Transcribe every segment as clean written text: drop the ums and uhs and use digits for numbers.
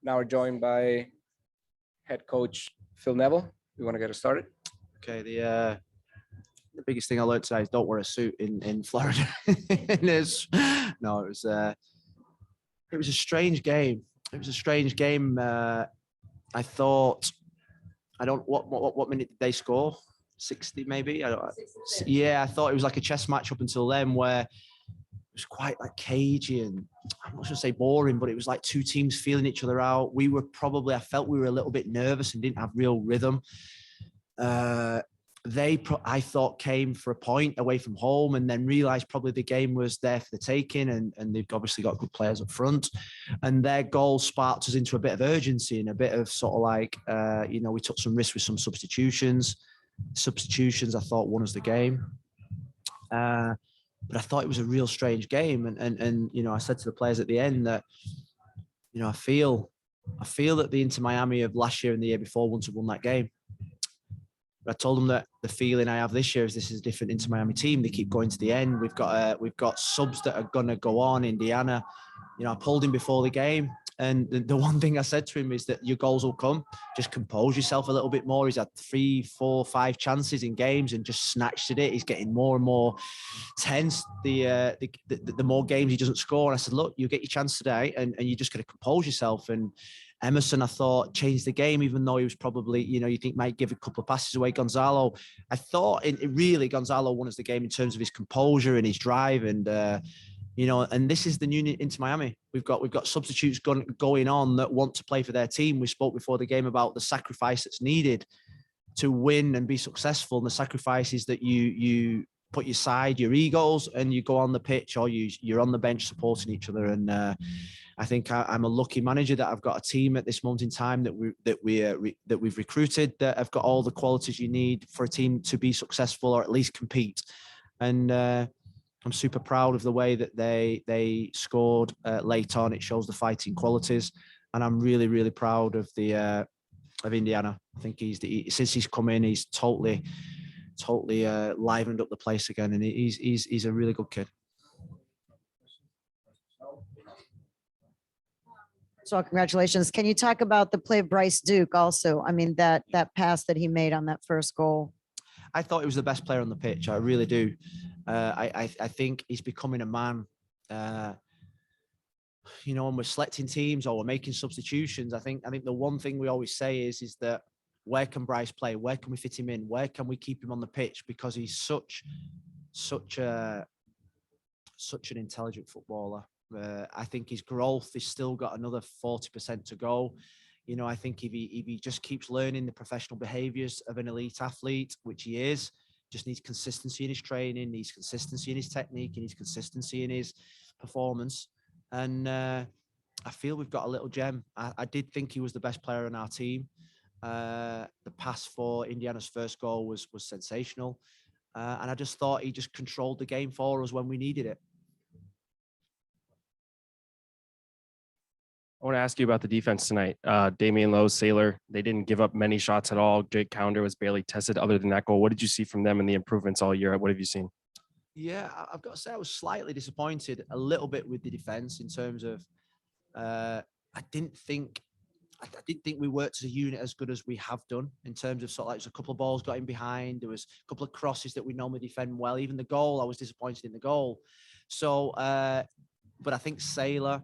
Now we're joined by head coach Phil Neville. We want to get it started. Okay, the biggest thing I learned today is don't wear a suit in Florida. It was a strange game. It was a strange game. I thought, what minute did they score? 60 maybe. I thought it was like a chess match up until then, where it was quite like cagey and I'm not going to say boring, but it was like two teams feeling each other out. I felt we were a little bit nervous and didn't have real rhythm. I thought came for a point away from home and then realised probably the game was there for the taking and they've obviously got good players up front and their goal sparked us into a bit of urgency and a bit of sort of like, we took some risks with some substitutions. I thought won us the game. But I thought it was a real strange game. And I said to the players at the end that, I feel that the Inter Miami of last year and the year before wouldn't have won that game. But I told them that the feeling I have this year is this is a different Inter Miami team. They keep going to the end. We've got subs that are going to go on. Indiana, I pulled him before the game. And the one thing I said to him is that your goals will come. Just compose yourself a little bit more. He's had 3, 4, 5 chances in games and just snatched at it. He's getting more and more tense. The more games he doesn't score. And I said, look, you get your chance today and you're just going to compose yourself. And Emerson, I thought, changed the game, even though he was probably, you think might give a couple of passes away. Gonzalo, I thought Gonzalo won us the game in terms of his composure and his drive. And, and this is the new Inter Miami. We've got substitutes going on that want to play for their team. We spoke before the game about the sacrifice that's needed to win and be successful. And the sacrifices that you put aside your egos and you go on the pitch or you're on the bench supporting each other. And I think I'm a lucky manager that I've got a team at this moment in time that we've recruited that have got all the qualities you need for a team to be successful or at least compete. And I'm super proud of the way that they scored late on. It shows the fighting qualities, and I'm really, really proud of of Indiana. I think since he's come in, he's totally livened up the place again, and he's a really good kid. So congratulations. Can you talk about the play of Bryce Duke also? I mean, that pass that he made on that first goal. I thought he was the best player on the pitch. I really do. I think he's becoming a man. When we're selecting teams or we're making substitutions, I think the one thing we always say is that where can Bryce play? Where can we fit him in? Where can we keep him on the pitch? Because he's such an intelligent footballer. I think his growth has still got another 40% to go. I think if he just keeps learning the professional behaviors of an elite athlete, which he is, just needs consistency in his training, needs consistency in his technique, and needs consistency in his performance. And I feel we've got a little gem. I did think he was the best player on our team. The pass for Indiana's first goal was sensational. And I just thought he just controlled the game for us when we needed it. I want to ask you about the defense tonight. Damian Lowe, Sailor, they didn't give up many shots at all. Jake Pounder was barely tested other than that goal. What did you see from them in the improvements all year? What have you seen? Yeah, I've got to say I was slightly disappointed a little bit with the defense in terms of I didn't think we worked as a unit as good as we have done in terms of sort of like there's a couple of balls got in behind. There was a couple of crosses that we normally defend well. Even the goal, I was disappointed in the goal. So, but I think Sailor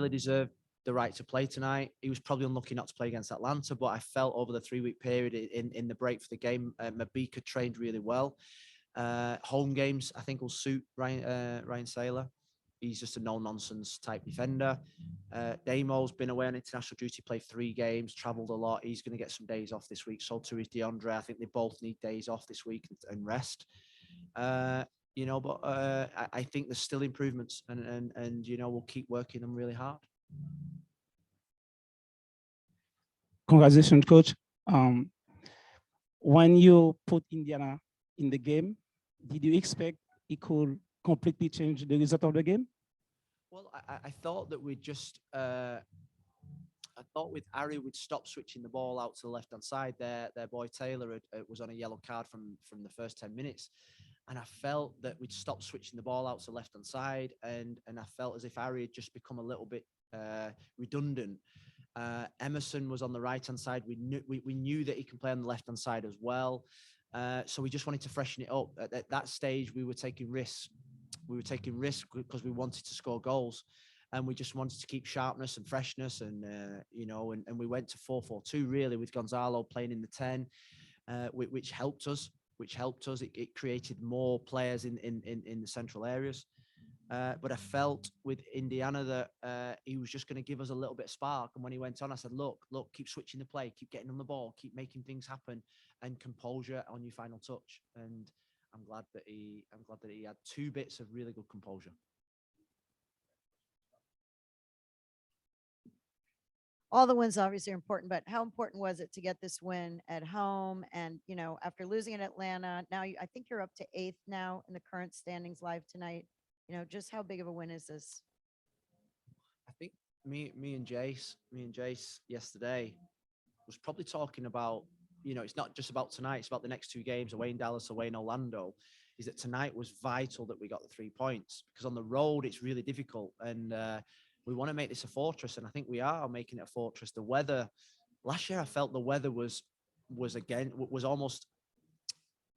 deserved the right to play tonight. He was probably unlucky not to play against Atlanta, but I felt over the 3-week period in the break for the game, Mabika trained really well. Home games, I think, will suit Ryan Sailor. He's just a no-nonsense type defender. Damo's been away on international duty, played 3 games, travelled a lot. He's going to get some days off this week. So too is DeAndre. I think they both need days off this week and rest. But I think there's still improvements and we'll keep working them really hard. Congratulations, coach. When you put Indiana in the game, did you expect it could completely change the result of the game? Well, I thought that we'd just, I thought with Ari, we'd stop switching the ball out to the left-hand side. Their boy Taylor was on a yellow card from the first 10 minutes. And I felt that we'd stopped switching the ball out to left-hand side, and I felt as if Harry had just become a little bit redundant. Emerson was on the right-hand side. We knew that he can play on the left-hand side as well. So we just wanted to freshen it up. At that stage, we were taking risks. We were taking risks because we wanted to score goals, and we just wanted to keep sharpness and freshness. And and we went to 4-4-2 really, with Gonzalo playing in the 10, which helped us. It created more players in the central areas. But I felt with Indiana that he was just going to give us a little bit of spark. And when he went on, I said, look, keep switching the play, keep getting on the ball, keep making things happen, and composure on your final touch. And I'm glad that he had 2 bits of really good composure. All the wins obviously are important, but how important was it to get this win at home? And, after losing in Atlanta, now I think you're up to 8th now in the current standings live tonight. Just how big of a win is this? I think me and Jace yesterday was probably talking about, it's not just about tonight, it's about the next 2 games, away in Dallas, away in Orlando, is that tonight was vital that we got the 3 points, because on the road, it's really difficult. And we want to make this a fortress. And I think we are making it a fortress. The weather, last year, I felt the weather was almost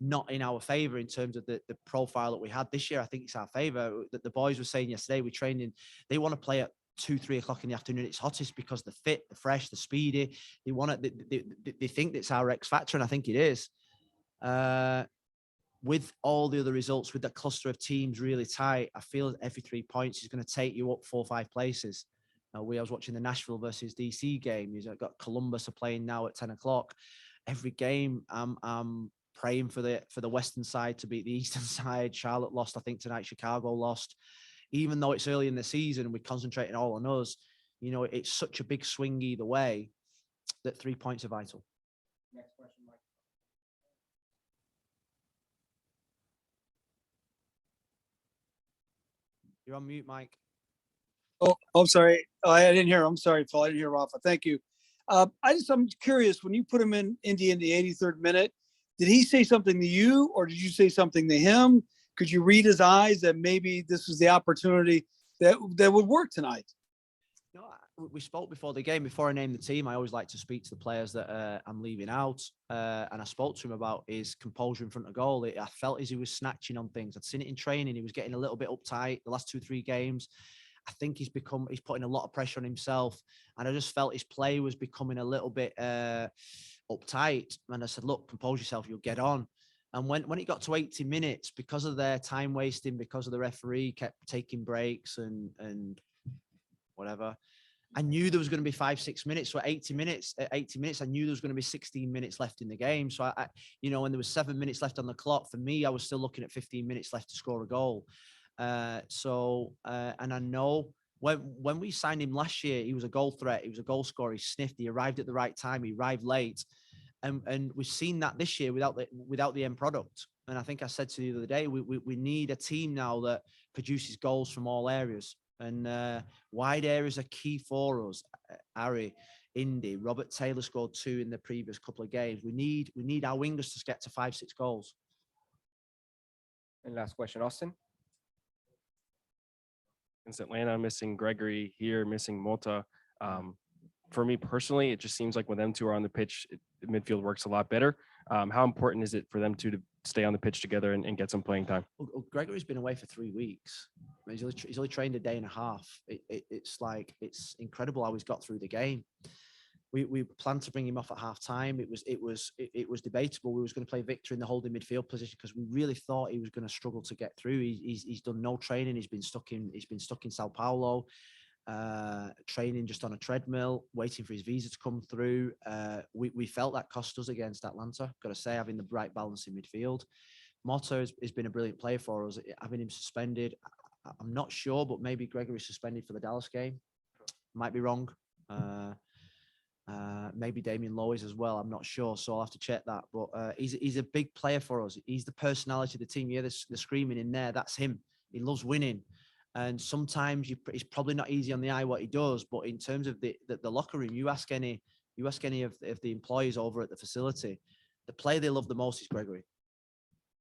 not in our favor in terms of the profile that we had. This year, I think it's our favor. That the boys were saying yesterday, we trained in, they want to play at 2-3 o'clock in the afternoon. It's hottest because the fit, the fresh, the speedy. They want it. They think it's our X factor, and I think it is. With all the other results, with that cluster of teams really tight, I feel every 3 points is going to take you up 4 or 5 places. I was watching the Nashville versus DC game. You've got Columbus are playing now at 10 o'clock. Every game, I'm praying for the Western side to beat the Eastern side. Charlotte lost, I think, tonight. Chicago lost. Even though it's early in the season, we're concentrating all on us. It's such a big swing either way that 3 points are vital. Next question, Mike. You're on mute, Mike. Oh, I'm sorry. I didn't hear. I'm sorry, Phil. I didn't hear Rafa. Thank you. I'm curious, when you put him in the 83rd minute, did he say something to you, or did you say something to him? Could you read his eyes that maybe this was the opportunity that would work tonight? We spoke before the game. Before I named the team, I always like to speak to the players that I'm leaving out. And I spoke to him about his composure in front of goal. I felt as he was snatching on things. I'd seen it in training. He was getting a little bit uptight the last 2-3 games. I think he's putting a lot of pressure on himself. And I just felt his play was becoming a little bit uptight. And I said, look, compose yourself, you'll get on. And when it got to 80 minutes, because of their time wasting, because of the referee kept taking breaks and whatever, I knew there was going to be 5-6 minutes. So at 80 minutes, I knew there was going to be 16 minutes left in the game. So I when there was 7 minutes left on the clock, for me, I was still looking at 15 minutes left to score a goal. And I know when we signed him last year, he was a goal threat. He was a goal scorer. He sniffed. He arrived at the right time. He arrived late. And we've seen that this year without the end product. And I think I said to you the other day, we need a team now that produces goals from all areas. And wide areas are key for us. Harry, Indy, Robert Taylor scored 2 in the previous couple of games. We need our wingers to get to 5-6 goals. And last question, Austin. Against Atlanta, missing Gregory here, missing Mota. For me personally, it just seems like when them two are on the pitch, the midfield works a lot better. How important is it for them two to stay on the pitch together and get some playing time? Well, Gregory's been away for 3 weeks. He's only trained a day and a half. It's incredible how he's got through the game. We planned to bring him off at half time. It was debatable. We was going to play Victor in the holding midfield position because we really thought he was going to struggle to get through. He's done no training. He's been stuck in Sao Paulo, training just on a treadmill, waiting for his visa to come through. We felt that cost us against Atlanta. Got to say, having the right balance in midfield. Mota has been a brilliant player for us. Having him suspended, I'm not sure, but maybe Gregory's suspended for the Dallas game. Might be wrong. Maybe Damien Lowe is as well. I'm not sure, so I'll have to check that. But he's a big player for us. He's the personality of the team. Yeah, the screaming in there. That's him. He loves winning. And sometimes it's probably not easy on the eye what he does, but in terms of the locker room, you ask any of the employees over at the facility, the player they love the most is Gregory.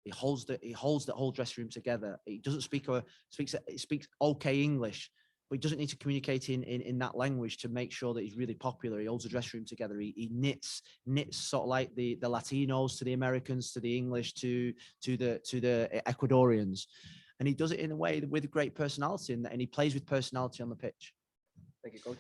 He holds the whole dressing room together. He doesn't speaks okay English, but he doesn't need to communicate in that language to make sure that he's really popular. He holds the dressing room together. He knits sort of like the Latinos to the Americans, to the English, to the Ecuadorians. And he does it in a way with great personality, and he plays with personality on the pitch. Thank you, coach.